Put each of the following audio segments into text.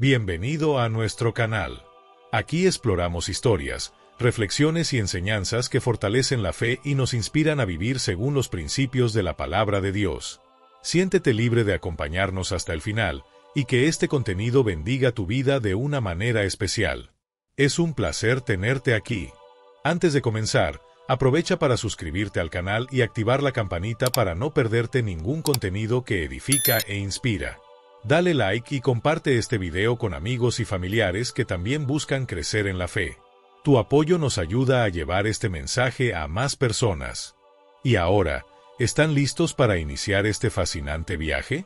Bienvenido a nuestro canal. Aquí exploramos historias, reflexiones y enseñanzas que fortalecen la fe y nos inspiran a vivir según los principios de la palabra de Dios. Siéntete libre de acompañarnos hasta el final, y que este contenido bendiga tu vida de una manera especial. Es un placer tenerte aquí. Antes de comenzar, aprovecha para suscribirte al canal y activar la campanita para no perderte ningún contenido que edifica e inspira. Dale like y comparte este video con amigos y familiares que también buscan crecer en la fe. Tu apoyo nos ayuda a llevar este mensaje a más personas. Y ahora, ¿están listos para iniciar este fascinante viaje?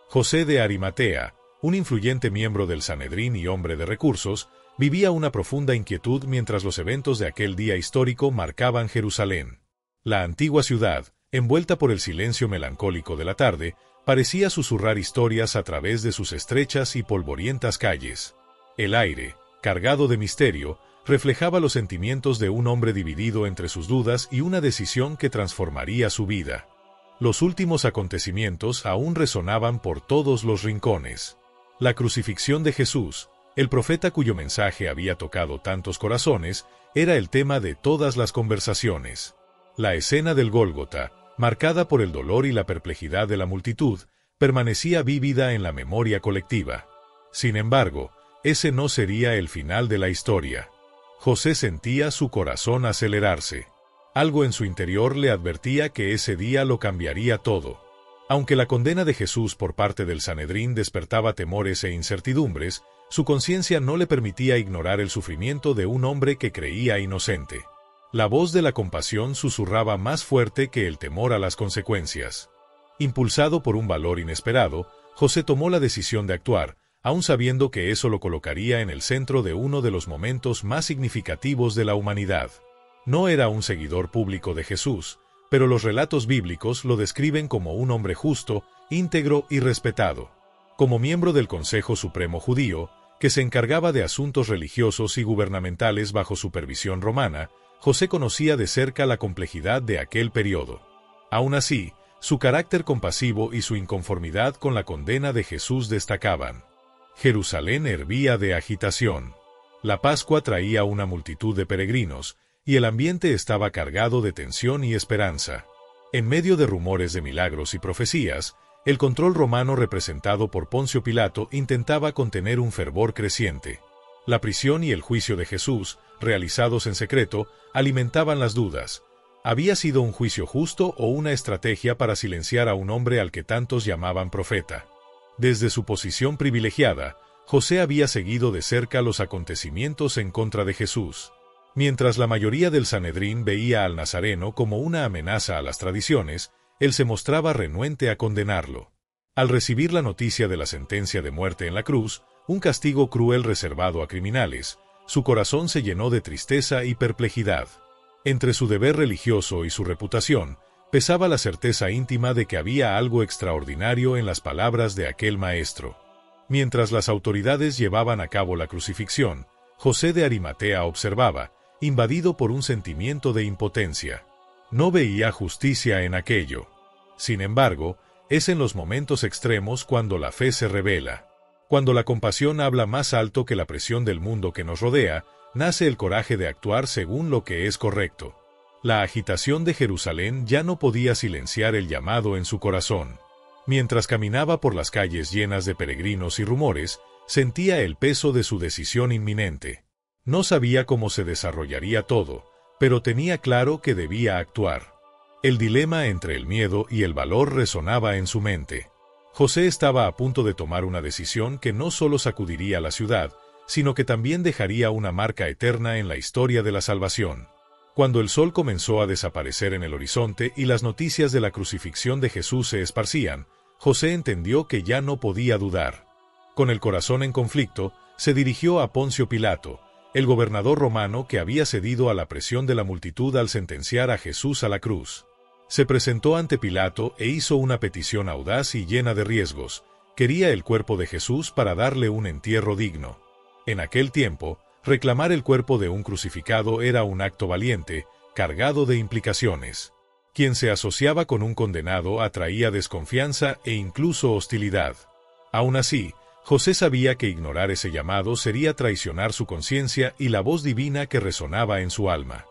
José de Arimatea, un influyente miembro del Sanedrín y hombre de recursos, vivía una profunda inquietud mientras los eventos de aquel día histórico marcaban Jerusalén. La antigua ciudad, envuelta por el silencio melancólico de la tarde, parecía susurrar historias a través de sus estrechas y polvorientas calles. El aire, cargado de misterio, reflejaba los sentimientos de un hombre dividido entre sus dudas y una decisión que transformaría su vida. Los últimos acontecimientos aún resonaban por todos los rincones. La crucifixión de Jesús, el profeta cuyo mensaje había tocado tantos corazones, era el tema de todas las conversaciones. La escena del Gólgota, marcada por el dolor y la perplejidad de la multitud, permanecía vívida en la memoria colectiva. Sin embargo, ese no sería el final de la historia. José sentía su corazón acelerarse. Algo en su interior le advertía que ese día lo cambiaría todo. Aunque la condena de Jesús por parte del Sanedrín despertaba temores e incertidumbres, su conciencia no le permitía ignorar el sufrimiento de un hombre que creía inocente. La voz de la compasión susurraba más fuerte que el temor a las consecuencias. Impulsado por un valor inesperado, José tomó la decisión de actuar, aun sabiendo que eso lo colocaría en el centro de uno de los momentos más significativos de la humanidad. No era un seguidor público de Jesús, pero los relatos bíblicos lo describen como un hombre justo, íntegro y respetado. Como miembro del Consejo Supremo Judío, que se encargaba de asuntos religiosos y gubernamentales bajo supervisión romana, José conocía de cerca la complejidad de aquel periodo. Aún así, su carácter compasivo y su inconformidad con la condena de Jesús destacaban. Jerusalén hervía de agitación. La Pascua traía una multitud de peregrinos, y el ambiente estaba cargado de tensión y esperanza. En medio de rumores de milagros y profecías, el control romano representado por Poncio Pilato intentaba contener un fervor creciente. La prisión y el juicio de Jesús, realizados en secreto, alimentaban las dudas. ¿Había sido un juicio justo o una estrategia para silenciar a un hombre al que tantos llamaban profeta? Desde su posición privilegiada, José había seguido de cerca los acontecimientos en contra de Jesús. Mientras la mayoría del Sanedrín veía al Nazareno como una amenaza a las tradiciones, él se mostraba renuente a condenarlo. Al recibir la noticia de la sentencia de muerte en la cruz, un castigo cruel reservado a criminales, su corazón se llenó de tristeza y perplejidad. Entre su deber religioso y su reputación, pesaba la certeza íntima de que había algo extraordinario en las palabras de aquel maestro. Mientras las autoridades llevaban a cabo la crucifixión, José de Arimatea observaba, invadido por un sentimiento de impotencia. No veía justicia en aquello. Sin embargo, es en los momentos extremos cuando la fe se revela. Cuando la compasión habla más alto que la presión del mundo que nos rodea, nace el coraje de actuar según lo que es correcto. La agitación de Jerusalén ya no podía silenciar el llamado en su corazón. Mientras caminaba por las calles llenas de peregrinos y rumores, sentía el peso de su decisión inminente. No sabía cómo se desarrollaría todo, pero tenía claro que debía actuar. El dilema entre el miedo y el valor resonaba en su mente. José estaba a punto de tomar una decisión que no solo sacudiría la ciudad, sino que también dejaría una marca eterna en la historia de la salvación. Cuando el sol comenzó a desaparecer en el horizonte y las noticias de la crucifixión de Jesús se esparcían, José entendió que ya no podía dudar. Con el corazón en conflicto, se dirigió a Poncio Pilato, el gobernador romano que había cedido a la presión de la multitud al sentenciar a Jesús a la cruz. Se presentó ante Pilato e hizo una petición audaz y llena de riesgos. Quería el cuerpo de Jesús para darle un entierro digno. En aquel tiempo, reclamar el cuerpo de un crucificado era un acto valiente, cargado de implicaciones. Quien se asociaba con un condenado atraía desconfianza e incluso hostilidad. Aún así, José sabía que ignorar ese llamado sería traicionar su conciencia y la voz divina que resonaba en su alma.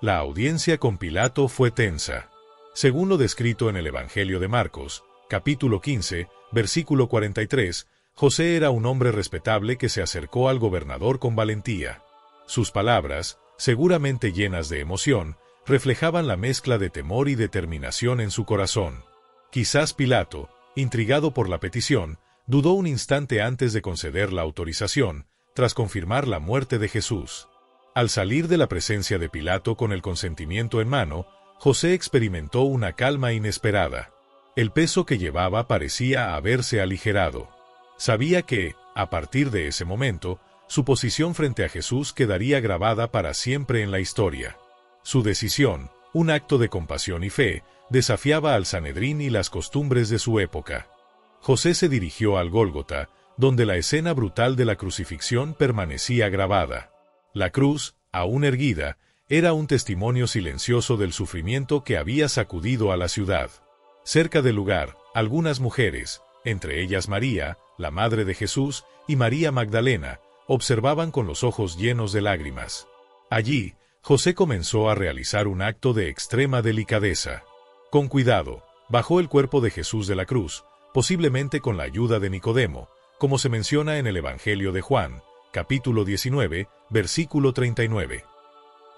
La audiencia con Pilato fue tensa. Según lo descrito en el Evangelio de Marcos, capítulo 15, versículo 43, José era un hombre respetable que se acercó al gobernador con valentía. Sus palabras, seguramente llenas de emoción, reflejaban la mezcla de temor y determinación en su corazón. Quizás Pilato, intrigado por la petición, dudó un instante antes de conceder la autorización, tras confirmar la muerte de Jesús. Al salir de la presencia de Pilato con el consentimiento en mano, José experimentó una calma inesperada. El peso que llevaba parecía haberse aligerado. Sabía que, a partir de ese momento, su posición frente a Jesús quedaría grabada para siempre en la historia. Su decisión, un acto de compasión y fe, desafiaba al Sanedrín y las costumbres de su época. José se dirigió al Gólgota, donde la escena brutal de la crucifixión permanecía grabada. La cruz, aún erguida, era un testimonio silencioso del sufrimiento que había sacudido a la ciudad. Cerca del lugar, algunas mujeres, entre ellas María, la madre de Jesús, y María Magdalena, observaban con los ojos llenos de lágrimas. Allí, José comenzó a realizar un acto de extrema delicadeza. Con cuidado, bajó el cuerpo de Jesús de la cruz, posiblemente con la ayuda de Nicodemo, como se menciona en el Evangelio de Juan, capítulo 19, versículo 39.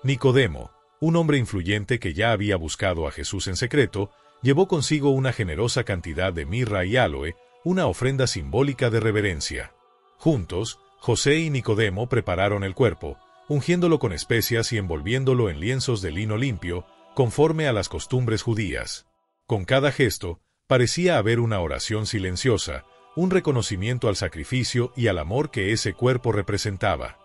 Nicodemo, un hombre influyente que ya había buscado a Jesús en secreto, llevó consigo una generosa cantidad de mirra y áloe, una ofrenda simbólica de reverencia. Juntos, José y Nicodemo prepararon el cuerpo, ungiéndolo con especias y envolviéndolo en lienzos de lino limpio, conforme a las costumbres judías. Con cada gesto, parecía haber una oración silenciosa, un reconocimiento al sacrificio y al amor que ese cuerpo representaba.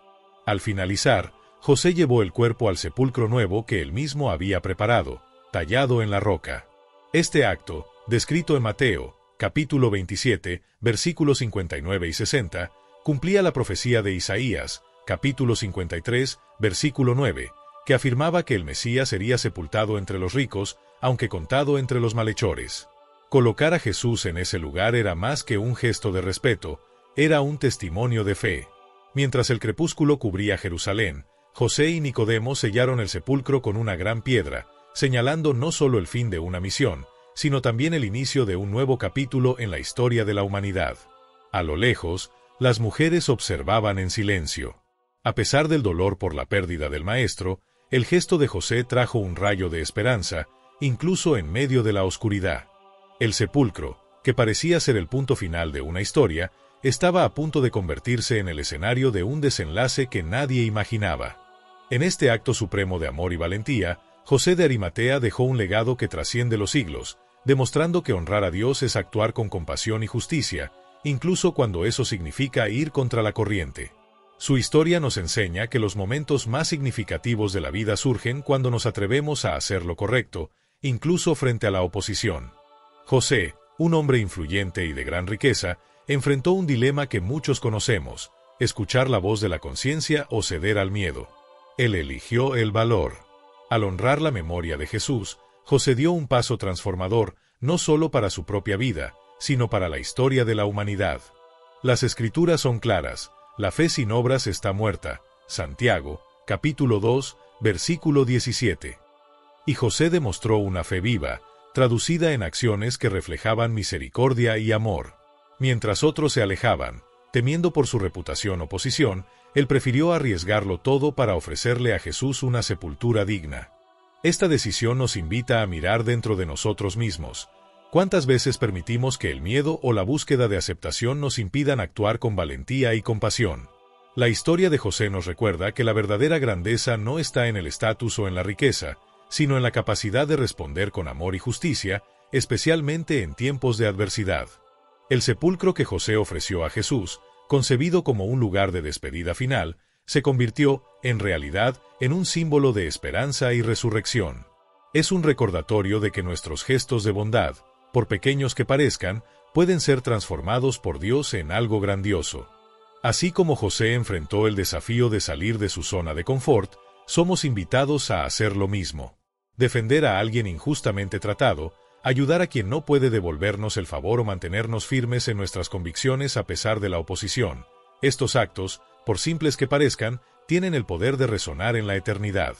Al finalizar, José llevó el cuerpo al sepulcro nuevo que él mismo había preparado, tallado en la roca. Este acto, descrito en Mateo, capítulo 27, versículos 59 y 60, cumplía la profecía de Isaías, capítulo 53, versículo 9, que afirmaba que el Mesías sería sepultado entre los ricos, aunque contado entre los malhechores. Colocar a Jesús en ese lugar era más que un gesto de respeto, era un testimonio de fe. Mientras el crepúsculo cubría Jerusalén, José y Nicodemo sellaron el sepulcro con una gran piedra, señalando no solo el fin de una misión, sino también el inicio de un nuevo capítulo en la historia de la humanidad. A lo lejos, las mujeres observaban en silencio. A pesar del dolor por la pérdida del maestro, el gesto de José trajo un rayo de esperanza, incluso en medio de la oscuridad. El sepulcro, que parecía ser el punto final de una historia, estaba a punto de convertirse en el escenario de un desenlace que nadie imaginaba. En este acto supremo de amor y valentía, José de Arimatea dejó un legado que trasciende los siglos, demostrando que honrar a Dios es actuar con compasión y justicia, incluso cuando eso significa ir contra la corriente. Su historia nos enseña que los momentos más significativos de la vida surgen cuando nos atrevemos a hacer lo correcto, incluso frente a la oposición. José, un hombre influyente y de gran riqueza, enfrentó un dilema que muchos conocemos: escuchar la voz de la conciencia o ceder al miedo. Él eligió el valor. Al honrar la memoria de Jesús, José dio un paso transformador, no solo para su propia vida, sino para la historia de la humanidad. Las Escrituras son claras: la fe sin obras está muerta. Santiago, capítulo 2, versículo 17. Y José demostró una fe viva, traducida en acciones que reflejaban misericordia y amor. Mientras otros se alejaban, temiendo por su reputación o posición, él prefirió arriesgarlo todo para ofrecerle a Jesús una sepultura digna. Esta decisión nos invita a mirar dentro de nosotros mismos. ¿Cuántas veces permitimos que el miedo o la búsqueda de aceptación nos impidan actuar con valentía y compasión? La historia de José nos recuerda que la verdadera grandeza no está en el estatus o en la riqueza, sino en la capacidad de responder con amor y justicia, especialmente en tiempos de adversidad. El sepulcro que José ofreció a Jesús, concebido como un lugar de despedida final, se convirtió, en realidad, en un símbolo de esperanza y resurrección. Es un recordatorio de que nuestros gestos de bondad, por pequeños que parezcan, pueden ser transformados por Dios en algo grandioso. Así como José enfrentó el desafío de salir de su zona de confort, somos invitados a hacer lo mismo. Defender a alguien injustamente tratado, ayudar a quien no puede devolvernos el favor o mantenernos firmes en nuestras convicciones a pesar de la oposición. Estos actos, por simples que parezcan, tienen el poder de resonar en la eternidad.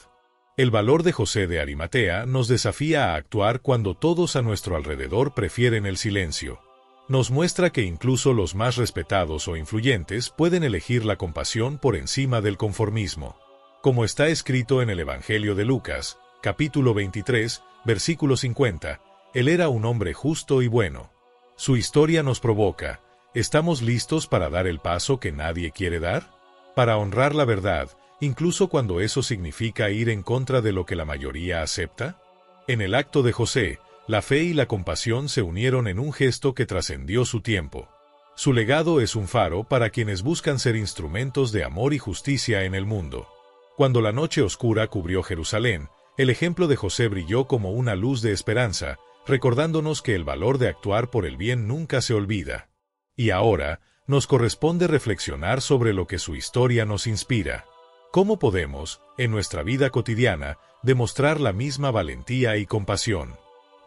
El valor de José de Arimatea nos desafía a actuar cuando todos a nuestro alrededor prefieren el silencio. Nos muestra que incluso los más respetados o influyentes pueden elegir la compasión por encima del conformismo. Como está escrito en el Evangelio de Lucas, capítulo 23, versículo 50, él era un hombre justo y bueno. Su historia nos provoca: ¿estamos listos para dar el paso que nadie quiere dar? Para honrar la verdad, incluso cuando eso significa ir en contra de lo que la mayoría acepta. En el acto de José, la fe y la compasión se unieron en un gesto que trascendió su tiempo. Su legado es un faro para quienes buscan ser instrumentos de amor y justicia en el mundo. Cuando la noche oscura cubrió Jerusalén, el ejemplo de José brilló como una luz de esperanza, recordándonos que el valor de actuar por el bien nunca se olvida. Y ahora, nos corresponde reflexionar sobre lo que su historia nos inspira. ¿Cómo podemos, en nuestra vida cotidiana, demostrar la misma valentía y compasión?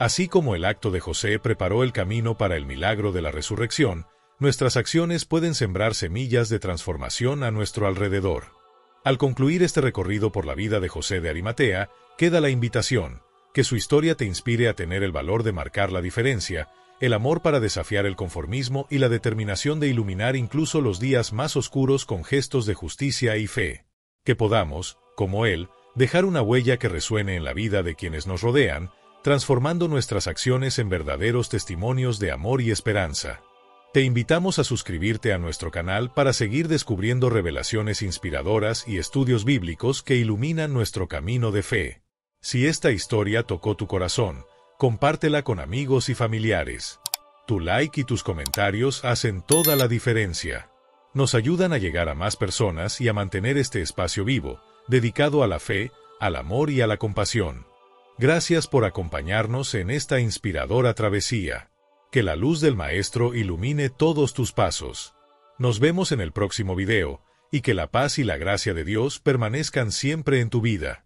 Así como el acto de José preparó el camino para el milagro de la resurrección, nuestras acciones pueden sembrar semillas de transformación a nuestro alrededor. Al concluir este recorrido por la vida de José de Arimatea, queda la invitación: que su historia te inspire a tener el valor de marcar la diferencia, el amor para desafiar el conformismo y la determinación de iluminar incluso los días más oscuros con gestos de justicia y fe. Que podamos, como él, dejar una huella que resuene en la vida de quienes nos rodean, transformando nuestras acciones en verdaderos testimonios de amor y esperanza. Te invitamos a suscribirte a nuestro canal para seguir descubriendo revelaciones inspiradoras y estudios bíblicos que iluminan nuestro camino de fe. Si esta historia tocó tu corazón, compártela con amigos y familiares. Tu like y tus comentarios hacen toda la diferencia. Nos ayudan a llegar a más personas y a mantener este espacio vivo, dedicado a la fe, al amor y a la compasión. Gracias por acompañarnos en esta inspiradora travesía. Que la luz del Maestro ilumine todos tus pasos. Nos vemos en el próximo video, y que la paz y la gracia de Dios permanezcan siempre en tu vida.